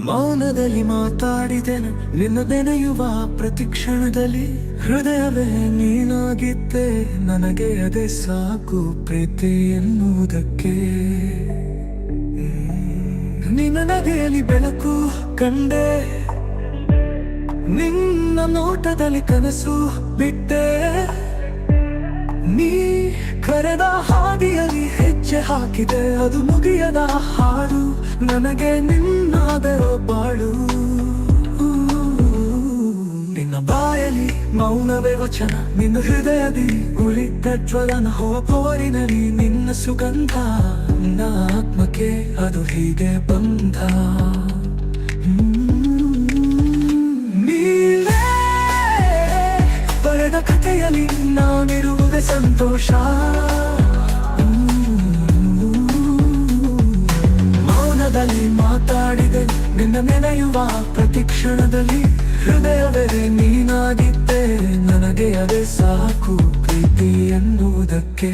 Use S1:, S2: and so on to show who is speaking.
S1: ಮೌನದಲ್ಲಿ ಮಾತಾಡಿದೆನು ನಿನ್ನ ನೆನೆಯುವ ಪ್ರತಿಕ್ಷಣದಲ್ಲಿ ಹೃದಯವೇ ನೀನಾಗಿದ್ದೆ ನನಗೆ ಅದೇ ಸಾಕು ಪ್ರೀತಿ ಎನ್ನುವುದಕ್ಕೆ ನಿನ್ನ ನಗೆಯಲ್ಲಿ ಬೆಳಕು ಕಂಡೆ ನಿನ್ನ ನೋಟದಲ್ಲಿ ಕನಸು ಬಿಟ್ಟೆ ನೀ ಕರೆದ ಹಾದಿಯಲ್ಲಿ ಹೆಜ್ಜೆ ಹಾಕಿದೆ ಅದು ಮುಗಿಯದ ಹಾಡು ನನಗೆ ನಿನ್ನಾದರೋ ಬಾಳು ನಿನ್ನ ಬಾಯಲ್ಲಿ ಮೌನವೇ ವಚನ ನಿನ್ನ ಹೃದಯದಿ ಉಳಿದ ಜ್ವಲನ ಹೋರಿನಲ್ಲಿ ನಿನ್ನ ಸುಗಂಧ ನನ್ನ ಆತ್ಮಕ್ಕೆ ಅದು ಹೀಗೆ ಬಂಧ ನೀವೇ ಬರೆದ ಕಥೆಯಲ್ಲಿ ನಾನಿರುವುದೇ ಸಂತೋಷ ಮೌನದಲ್ಲಿ ಮಾತಾಡಿದೆ ನಿನ್ನ ನೆನೆಯುವ ಪ್ರತಿಕ್ಷಣದಲ್ಲಿ ಹೃದಯವೇ ನೀನಾಗಿದ್ದೆ ನನಗೆ ಅದೇ ಸಾಕು ಪ್ರೀತಿ ಎನ್ನುವುದಕ್ಕೆ